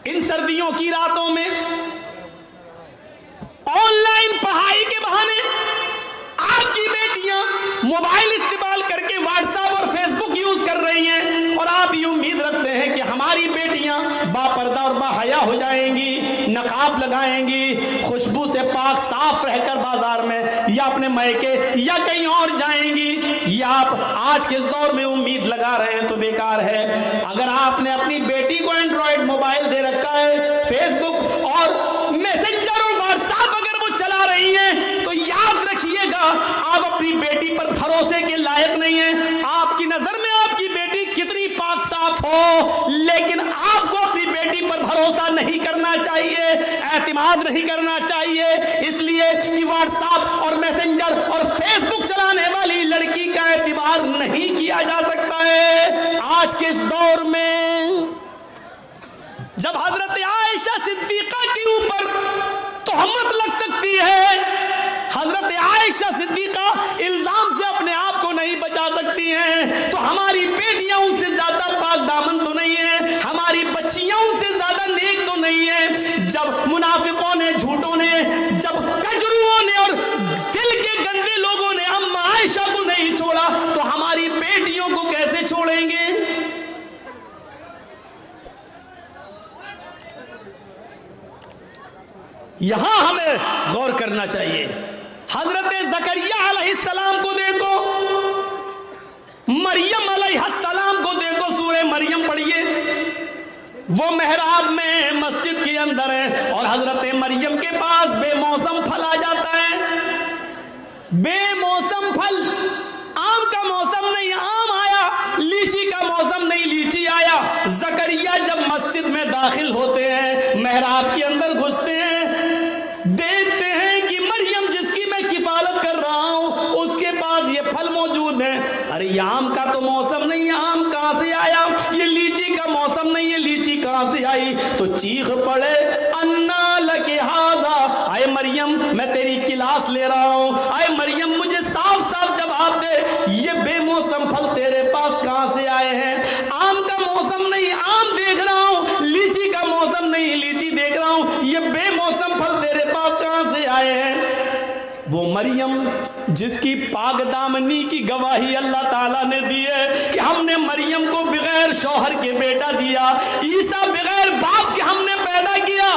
इन सर्दियों की रातों में ऑनलाइन पढ़ाई के बहाने आपकी बेटियां मोबाइल इस्तेमाल करके व्हाट्सएप और फेसबुक यूज कर रही हैं, और आप ये उम्मीद रखते हैं कि हमारी बेटियां बापर्दा और बाहया हो जाएंगी, नकाब लगाएंगी, खुशबू से पाक साफ रहकर बाजार में या अपने मैके या कहीं और जाएंगी। ये आप आज के इस दौर में उम्मीद लगा रहे हैं तो बेकार है। अगर आपने अपनी बेटी को एंड्रॉयड मोबाइल दे रखा है, फेसबुक और मैसेंजर और व्हाट्सएप अगर वो चला रही है, तो याद रखिएगा आप अपनी बेटी पर भरोसे के लायक नहीं है। आपकी नजर में आपकी बेटी कितनी पाक साफ हो, लेकिन आपको अपनी बेटी पर भरोसा नहीं करना चाहिए, एतमाद नहीं करना चाहिए, इसलिए कि व्हाट्सएप और मैसेंजर और फेसबुक चलाने वाली लड़की का एतबार नहीं किया जा सकता है। आज के इस दौर में जब हजरत आयशा सिद्दीका के ऊपर तोहमत लग सकती है, हजरत आयशा सिद्दीका इल्जाम से अपने आप को नहीं बचा सकती हैं, तो हमारी बेटियां उनसे ज्यादा पाक दामन तो नहीं है, हमारी बच्चियां उनसे ज्यादा नेक तो नहीं है। जब मुनाफिकों ने, झूठों ने, जब कजरुओं ने और दिल के गंदे लोगों ने अम्मा आयशा को नहीं छोड़ा, तो हमारी बेटियों को कैसे छोड़ेंगे? यहां हमें गौर करना चाहिए। हजरत ज़करिया अलैहिस्सलाम को देखो, मरियम अलैहिस्सलाम को देखो, सूरह मरियम पढ़िए। वो मेहराब में मस्जिद के अंदर है और हजरत मरियम के पास बेमौसम फल आ जाता है। बेमौसम फल, आम का मौसम नहीं आम आया, लीची का मौसम नहीं लीची आया। ज़करिया जब मस्जिद में दाखिल होते हैं, मेहराब के अंदर घुसते हैं, देखते हैं कि मरियम जिसकी मैं किफालत कर रहा हूं उसके पास ये फल मौजूद है। अरे ये आम का तो मौसम नहीं, आम कहां से आया? ये लीची का मौसम नहीं है, लीची कहां से आई? तो चीख पड़े, अन्ना लके हाजा, आए मरियम मैं तेरी क्लास ले रहा हूं, आए मरियम मुझे साफ साफ जवाब दे, ये बेमौसम फल तेरे पास कहां से आए हैं? आम का मौसम नहीं आम देख रहा हूं, लीची का मौसम नहीं लीची देख रहा हूं, ये बेमौसम फल तेरे पास कहां से आए हैं? वो मरियम जिसकी पाक दामनी की गवाही अल्लाह ताला ने दी है कि हमने मरियम को बगैर शौहर के बेटा दिया, ईसा बगैर बाप के हमने पैदा किया,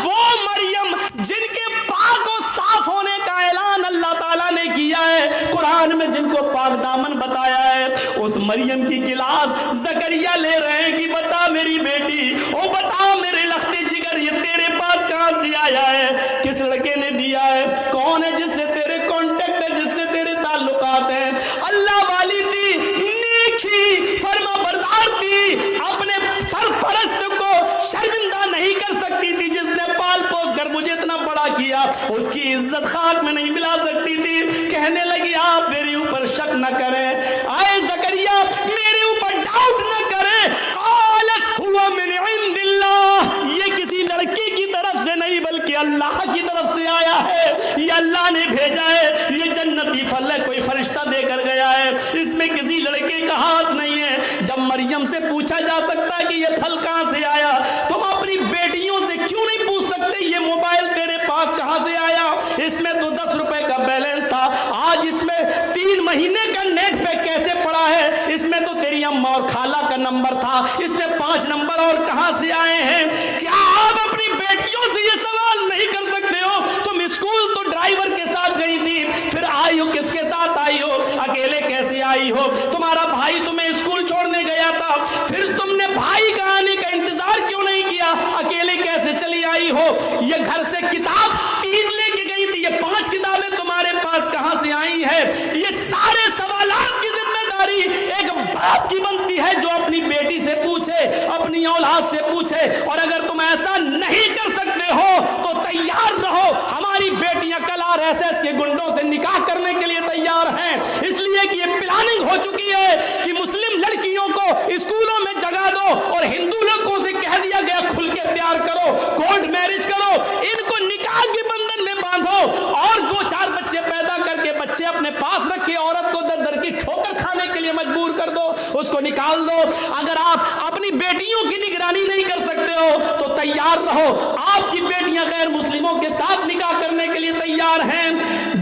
वो मरियम जिनके पाक और साफ होने का ऐलान अल्लाह ताला ने किया है, कुरान में जिनको पाक दामन बताया है, उस मरियम की क्लास ज़करिया ले रहे हैं कि बता मेरी बेटी, ओ बता मेरे लख्ते जिगर, ये तेरे पास कहां से आया है? किस लड़के ने दिया है? कौन है जिससे तेरे कांटेक्ट है, जिससे तेरे ताल्लुकात हैं? अल्लाह वाली थी, नेकी फरमा बरदार थी, अपने सरपरस्त को शर्मिंदा नहीं कर सकती थी, जिसने पाल पोस कर मुझे इतना बड़ा किया, उसकी इज्जत खाक में नहीं मिला सकती थी। कहने लगी आप मेरे ऊपर शक न करें, आए ज़करिया मेरे ऊपर डाउट न करें, क़ालत हुवा मिन इंदिल्लाह, ये किसी लड़की की तरफ से नहीं बल्कि अल्लाह की तरफ से आया है, ये अल्लाह ने भेजा है, ये जन्नती फल है, कोई फरिश्ता देकर गया है, इसमें किसी लड़के का हाथ नहीं है। जब मरियम से पूछा जा सकता है कि ये फल कहां से आया, तुम अपनी बेटियों से क्यों नहीं पूछ सकते ये मोबाइल तेरे पास कहां से आया? इसमें तो 10 रुपए का बैलेंस था, आज इसमें 3 महीने का नेट पैक कैसे पड़ा है? इसमें तो तेरी अम्मा और खाला का नंबर था, इसमें 5 नंबर और कहां से आए हैं? क्या आप अपनी बेटियों से ये सवाल नहीं कर सकते हो? तुम स्कूल तो ड्राइवर के साथ गई थी, फिर आई हो किसके साथ आई हो? अकेले कैसे आई हो? तुम्हारा भाई तुम्हें स्कूल छोड़ने गया था, फिर तुमने भाई का आने का इंतजार क्यों नहीं किया? अकेले कैसे चली आई हो? ये घर से किताब 3 लेके गई थी, ये 5 किताबें तुम्हारे पास कहां से आई है? ये सारे सवालात की जिम्मेदारी एक बाप की बनती है, जो अपनी बेटी से पूछे, अपनी औलाद से पूछे। और अगर तुम ऐसा नहीं कर सकते हो तो तैयार रहो, हमारी बेटियां कल आरएसएस के गुंडों से निकाह करने के लिए तैयार हैं, इसलिए कि ये प्लानिंग हो चुकी है कि मुस्लिम लड़कियों को स्कूलों में जगा दो और हिंदू लड़कों से कह दिया गया खुल के प्यार करो, कोर्ट मैरिज करो, इनको निकाह के बंधन में बांधो और 2-4 बच्चे पैदा करके बच्चे अपने पास रख के औरत को दर दर की ठोकर खाने करने के लिए मजबूर कर दो, उसको निकाल दो। अगर आप अपनी बेटियों की निगरानी नहीं कर सकते हो तो तैयार रहो, आपकी बेटियां गैर मुस्लिमों के साथ निकाह करने के लिए तैयार हैं।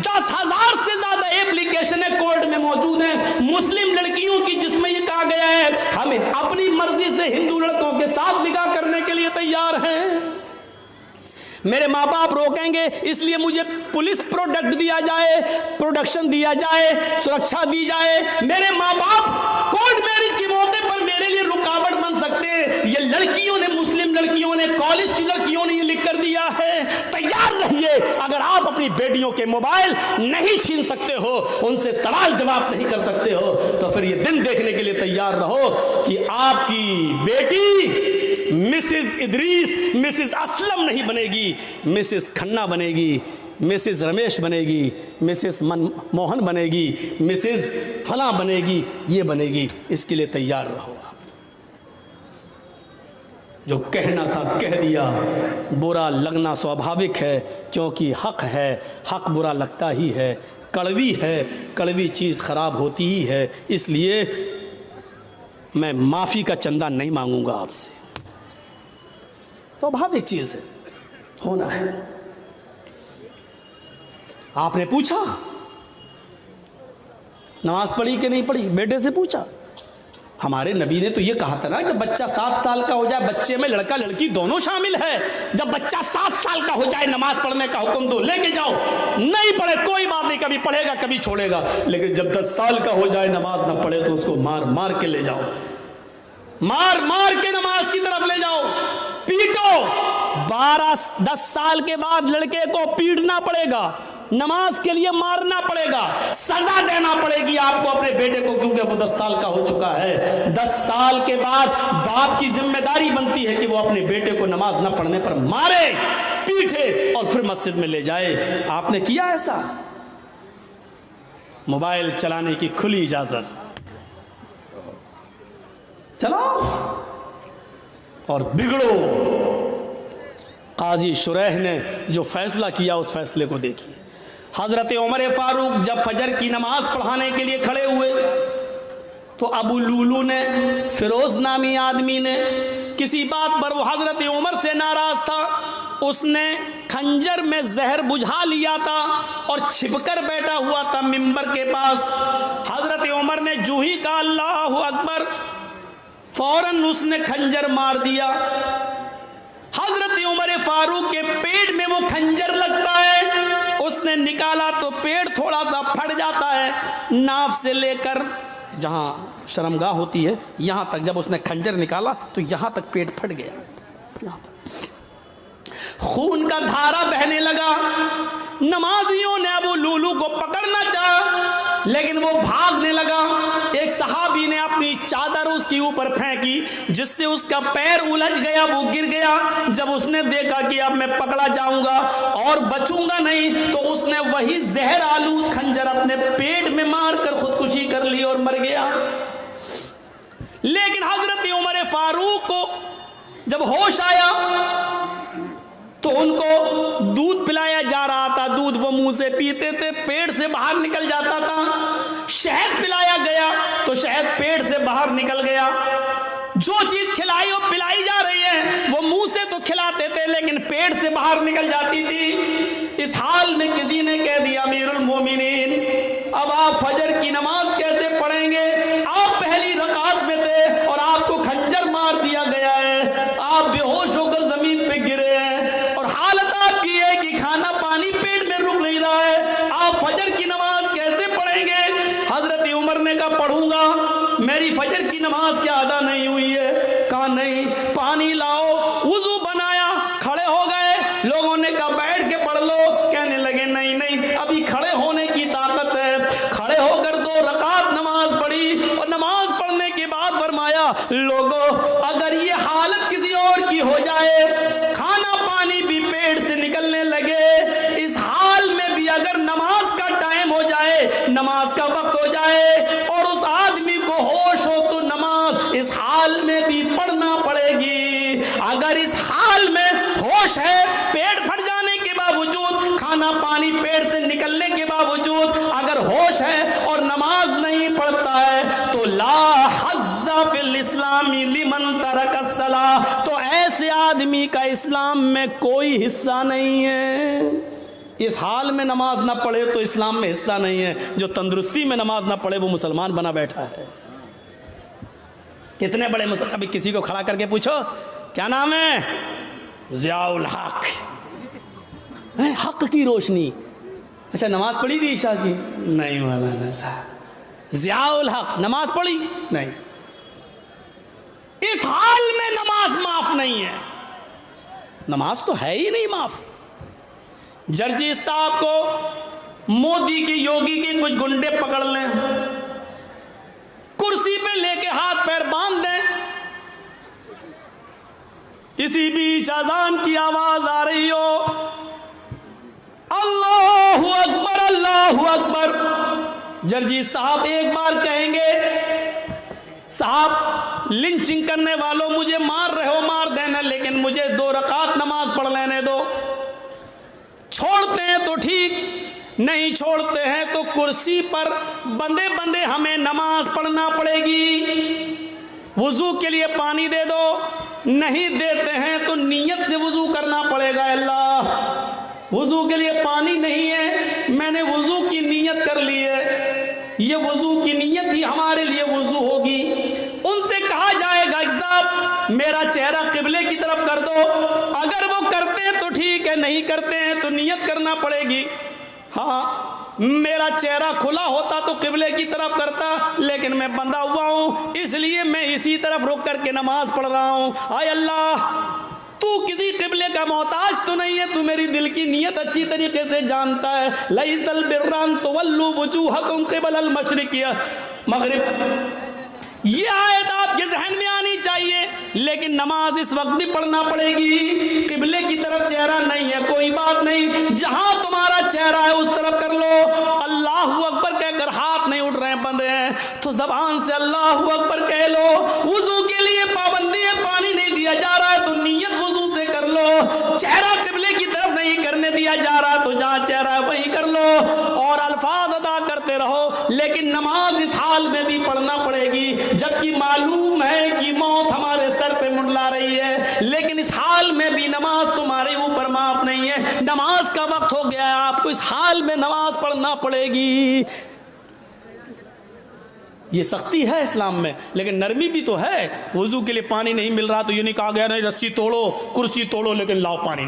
10,000 से ज्यादा एप्लीकेशन कोर्ट में मौजूद हैं मुस्लिम लड़कियों की, जिसमें यह कहा गया है हमें अपनी मर्जी से हिंदू लड़कों के साथ निकाह करने के लिए तैयार हैं। मेरे माँ बाप रोकेंगे इसलिए मुझे पुलिस प्रोडक्ट दिया जाए, प्रोडक्शन दिया जाए, सुरक्षा दी जाए। मेरे माँ बाप कोर्ट मैरिज के मौके पर मेरे लिए रुकावट बन सकते हैं। ये लड़कियों ने, मुस्लिम लड़कियों ने, कॉलेज की लड़कियों ने ये लिख कर दिया है। तैयार रहिए, अगर आप अपनी बेटियों के मोबाइल नहीं छीन सकते हो, उनसे सवाल जवाब नहीं कर सकते हो, तो फिर ये दिन देखने के लिए तैयार रहो कि आपकी बेटी मिसेस इदरीस, मिसेस असलम नहीं बनेगी, मिसेस खन्ना बनेगी, मिसेस रमेश बनेगी, मिसेस मनमोहन बनेगी, मिसेस फला बनेगी, ये बनेगी। इसके लिए तैयार रहो। जो कहना था कह दिया। बुरा लगना स्वाभाविक है, क्योंकि हक है, हक बुरा लगता ही है। कड़वी है, कड़वी चीज़ खराब होती ही है। इसलिए मैं माफ़ी का चंदा नहीं मांगूंगा आपसे, स्वाभाविक चीज़ है, होना है। आपने पूछा नमाज पढ़ी कि नहीं पढ़ी, बेटे से पूछा। हमारे नबी ने तो ये कहा था ना, जब बच्चा 7 साल का हो जाए, बच्चे में लड़का लड़की दोनों शामिल है, जब बच्चा 7 साल का हो जाए नमाज पढ़ने का हुक्म दो, लेके जाओ। नहीं पढ़े कोई बात नहीं, कभी पढ़ेगा कभी छोड़ेगा, लेकिन जब 10 साल का हो जाए नमाज ना पढ़े तो उसको मार मार के ले जाओ, मार मार के नमाज की तरफ ले जाओ, पीटो। 12-10 साल के बाद लड़के को पीटना पड़ेगा, नमाज के लिए मारना पड़ेगा, सजा देना पड़ेगी आपको अपने बेटे को, क्योंकि वो 10 साल का हो चुका है। 10 साल के बाद बाप की जिम्मेदारी बनती है कि वो अपने बेटे को नमाज न पढ़ने पर मारे, पीटे और फिर मस्जिद में ले जाए। आपने किया ऐसा? मोबाइल चलाने की खुली इजाजत, चलाओ और बिगड़ो। काजी शुरैह ने जो फैसला किया उस फैसले को देखिए। हजरत उमर फारूक जब फजर की नमाज पढ़ाने के लिए खड़े हुए तो अबू लूलू ने, फिरोज नामी आदमी ने, किसी बात पर वो हजरत उमर से नाराज था, उसने खंजर में जहर बुझा लिया था और छिपकर बैठा हुआ था मिंबर के पास। हजरत उमर ने जो ही कहा अल्लाहु अकबर, फौरन उसने खंजर मार दिया। हजरत उमर फारूक के पेट में वो खंजर लगता है, उसने निकाला तो पेट थोड़ा सा फट जाता है, नाफ से लेकर जहाँ शर्मगाह होती है यहाँ तक जब उसने खंजर निकाला तो यहाँ तक पेट फट गया, यहाँ तक खून का धारा बहने लगा। नमाजियों ने अबू लूलू को पकड़ना चाहा लेकिन वो भागने लगा। एक सहाबी ने अपनी चादर उसके ऊपर फेंकी जिससे उसका पैर उलझ गया, वो गिर गया। जब उसने देखा कि अब मैं पकड़ा जाऊंगा और बचूंगा नहीं, तो उसने वही जहर आलूद खंजर अपने पेट में मारकर खुदकुशी कर ली और मर गया। लेकिन हजरत उमर फारूक को जब होश आया तो उनको दूध पिलाया जा रहा था, दूध वो मुंह से पीते थे, पेट से बाहर निकल जाता था। शहद पिलाया गया तो शहद पेट से बाहर निकल गया। जो चीज खिलाई और पिलाई जा रही है वो मुंह से तो खिलाते थे लेकिन पेट से बाहर निकल जाती थी। इस हाल में किसी ने कह दिया अमीरुल मोमिनीन, अब आप फजर की नमाज कैसे पढ़ेंगे? आप पहली रकात में थे और आपको खंजर मार दिया गया है, आप बेहोश होकर जमीन पे गिरे हैं और हालत आपकी है कि खाना पानी पेट में रुक नहीं रहा है, आप फजर की नमाज कैसे पढ़ेंगे? हजरत उमर ने कहा पढ़ूंगा, मेरी फजर की नमाज क्या अदा नहीं हुई है? कहा नहीं। पानी लाओ, वुजू बनाया, खड़े हो गए। लोगों ने कहा बैठ के पढ़ लो, कहने लगे नहीं नहीं अभी खड़े होने की ताकत है। खड़े होकर 2 रकात नमाज पढ़ी और नमाज पढ़ने के बाद फरमाया लोगों, अगर ये हालत किसी और की हो जाए, खाना पानी भी पेट से निकलने लगे, इस हाल में भी अगर नमाज का टाइम हो जाए, नमाज का वक्त हो जाए और उस आदमी को होश हो तो नमाज इस हाल में भी पढ़ना पड़ेगी। अगर इस हाल में होश है, पेट फट जाने के बावजूद, खाना पानी पेट से निकलने के बावजूद अगर होश है और नमाज नहीं पढ़ता है इस्लामी लिमन तरकस्सलाह, तो ऐसे आदमी का इस्लाम में कोई हिस्सा नहीं है। इस हाल में नमाज ना पढ़े तो इस्लाम में हिस्सा नहीं है। जो तंदुरुस्ती में नमाज ना पढ़े वो मुसलमान बना बैठा है। कितने बड़े मुसलमान, कभी किसी को खड़ा करके पूछो क्या नाम है, ज़ियाउल हक, हक की रोशनी। अच्छा नमाज पढ़ी थी ईशा की? नहीं मौलाना साहब। ज़ियाउल हक नमाज पढ़ी? नहीं। इस हाल में नमाज माफ नहीं है। नमाज तो है ही नहीं माफ। जर्जी साहब को मोदी की, योगी के कुछ गुंडे पकड़ लें, कुर्सी पे लेके हाथ पैर बांध दें, इसी बीच अजान की आवाज आ रही हो, अल्लाहु अकबर अल्लाहु अकबर। जर्जी साहब एक बार कहेंगे, साहब लिंचिंग करने वालों मुझे मार रहे हो, मार देना, लेकिन मुझे 2 रकात नमाज पढ़ लेने दो। छोड़ते हैं तो ठीक, नहीं छोड़ते हैं तो कुर्सी पर बंदे बंदे हमें नमाज पढ़ना पड़ेगी। वुजू के लिए पानी दे दो, नहीं देते हैं तो नियत से वुजू करना पड़ेगा। अल्लाह वुजू के लिए पानी नहीं है, मैंने वुजू की नियत कर ली है, ये वुजू की नियत ही हमारे लिए वुजू होगी। उनसे कहा जाएगा साहब मेरा चेहरा किबले की तरफ कर दो, अगर वो करते हैं तो ठीक है, नहीं करते हैं तो नियत करना पड़ेगी। हाँ मेरा चेहरा खुला होता तो किबले की तरफ करता, लेकिन मैं बंधा हुआ हूँ इसलिए मैं इसी तरफ रुक करके नमाज पढ़ रहा हूँ। आय अल्लाह तू किसी किबले का मोहताज तो नहीं है, तू मेरी दिल की नीयत अच्छी तरीके से जानता है। लैसल बिर्रन तुवल्लू वजूहकुम क़िबलल मशरिक़ मगरिब, ये आयत आपके जहन में आनी चाहिए। लेकिन नमाज इस वक्त भी पढ़ना पड़ेगी। किबले की तरफ चेहरा नहीं है, कोई बात नहीं, जहां तुम्हारा चेहरा है उस तरफ कर लो। अल्लाहु अकबर कहकर हाथ नहीं उठ रहे हैं, बंदे हैं तो जबान से अल्लाहु अकबर कह लो। वुजू के लिए पाबंदी है, पानी नहीं दिया जा रहा है तो नियत वुजू से कर लो। चेहरा किबले की तरफ नहीं करने दिया जा रहा तो जहां चेहरा है वहीं कर लो और अल्फाज अदा करते रहो। लेकिन नमाज इस हाल में भी पढ़ना पड़ेगी, जबकि मालूम है कि मौत हमारे सर पे मुंडला रही है, लेकिन इस हाल में भी नमाज तुम्हारे ऊपर माफ नहीं है। नमाज का वक्त हो गया है, आपको इस हाल में नमाज पढ़ना पड़ेगी। ये सख्ती है इस्लाम में, लेकिन नरमी भी तो है। वुजू के लिए पानी नहीं मिल रहा तो ये नहीं कहा गया नहीं रस्सी तोड़ो कुर्सी तोड़ो लेकिन लाओ पानी,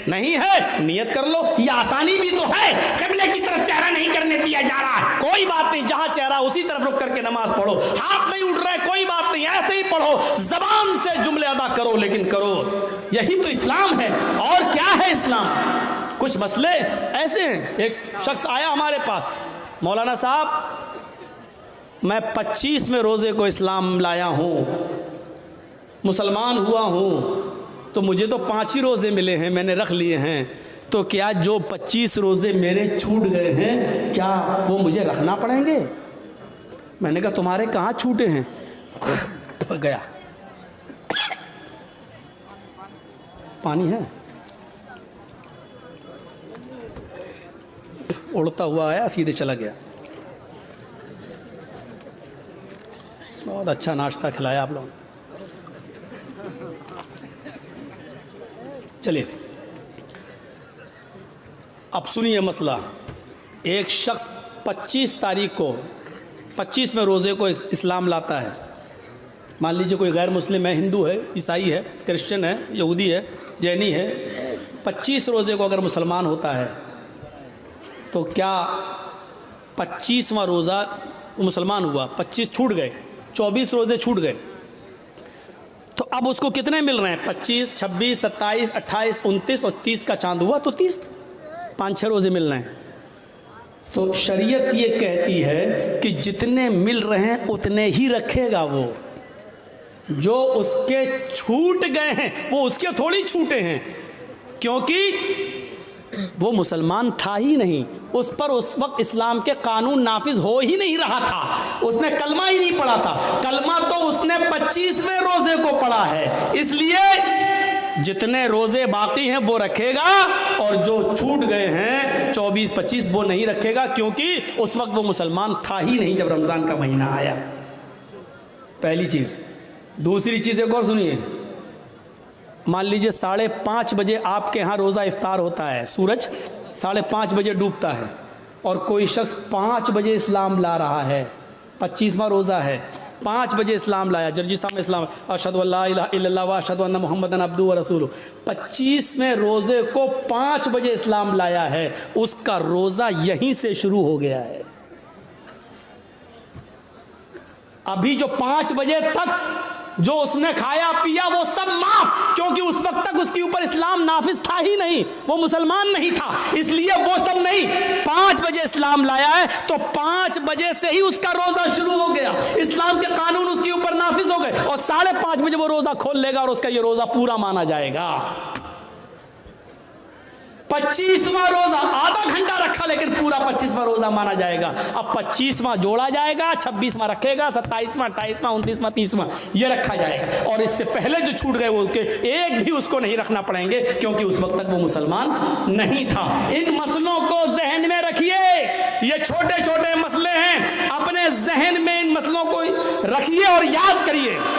नहीं है, नियत कर लो। ये आसानी भी तो है, किबले की तरफ चेहरा नहीं करने दिया जा रहा, कोई बात नहीं, जहां चेहरा उसी तरफ रुक करके नमाज पढ़ो। हाथ नहीं उठ रहा है, कोई बात नहीं, ऐसे ही पढ़ो, जबान से जुमले अदा करो लेकिन करो। यही तो इस्लाम है, और क्या है इस्लाम। कुछ मसले ऐसे हैं, एक शख्स आया हमारे पास, मौलाना साहब मैं 25वें रोज़े को इस्लाम लाया हूँ, मुसलमान हुआ हूँ, तो मुझे तो 5 ही रोज़े मिले हैं, मैंने रख लिए हैं, तो क्या जो 25 रोज़े मेरे छूट गए हैं क्या वो मुझे रखना पड़ेंगे। मैंने कहा तुम्हारे कहाँ छूटे हैं। गया पानी है, उड़ता हुआ आया, सीधे चला गया। बहुत अच्छा नाश्ता खिलाया आप लोगों ने। चलिए अब सुनिए मसला। एक शख्स 25 तारीख को 25वें रोज़े को इस्लाम लाता है। मान लीजिए कोई गैर मुस्लिम है, हिंदू है, ईसाई है, क्रिश्चियन है, यहूदी है, जैनी है, 25 रोज़े को अगर मुसलमान होता है तो क्या 25वां रोज़ा मुसलमान हुआ, 25 छूट गए, 24 रोज़े छूट गए, तो अब उसको कितने मिल रहे हैं। 25, 26, 27, 28, 29 और 30 का चांद हुआ तो 30, 5-6 रोज़े मिल रहे हैं। तो शरीयत ये कहती है कि जितने मिल रहे हैं उतने ही रखेगा वो। जो उसके छूट गए हैं वो उसके थोड़ी छूटे हैं, क्योंकि वो मुसलमान था ही नहीं, उस पर उस वक्त इस्लाम के कानून नाफिज हो ही नहीं रहा था, उसने कलमा ही नहीं पढ़ा था। कलमा तो उसने 25वें रोज़े को पढ़ा है, इसलिए जितने रोज़े बाकी हैं वो रखेगा और जो छूट गए हैं 24, 25 वो नहीं रखेगा, क्योंकि उस वक्त वो मुसलमान था ही नहीं जब रमज़ान का महीना आया। पहली चीज़। दूसरी चीज़ एक और सुनिए, मान लीजिए 5:30 बजे आपके यहाँ रोज़ा इफ्तार होता है, सूरज 5:30 बजे डूबता है, और कोई शख्स 5 बजे इस्लाम ला रहा है, 25वां रोज़ा है, 5 बजे इस्लाम लाया, जर्जिस्तान में इस्लाम, अशहदु अल्ला इलाहा इल्लल्लाह व अशहदु अन्ना मुहम्मदन अब्दुहु व रसूलुहु, 25वें रोज़े को 5 बजे इस्लाम लाया है, उसका रोज़ा यहीं से शुरू हो गया है। अभी जो 5 बजे तक जो उसने खाया पिया वो सब माफ, क्योंकि उस वक्त तक उसके ऊपर इस्लाम नाफिज था ही नहीं, वो मुसलमान नहीं था, इसलिए वो सब नहीं। 5 बजे इस्लाम लाया है तो 5 बजे से ही उसका रोजा शुरू हो गया, इस्लाम के कानून उसके ऊपर नाफिज हो गए, और 5:30 बजे वो रोजा खोल लेगा और उसका ये रोजा पूरा माना जाएगा। 25वां रोजा आधा घंटा रखा लेकिन पूरा 25वां रोजा माना जाएगा। अब 25वां जोड़ा जाएगा, 26वां रखेगा, 27वां, 28वां, 29वां, 30वां ये रखा जाएगा, और इससे पहले जो छूट गए वो के एक भी उसको नहीं रखना पड़ेंगे, क्योंकि उस वक्त तक वो मुसलमान नहीं था। इन मसलों को जहन में रखिए, ये छोटे छोटे मसले हैं, अपने जहन में इन मसलों को रखिए और याद करिए।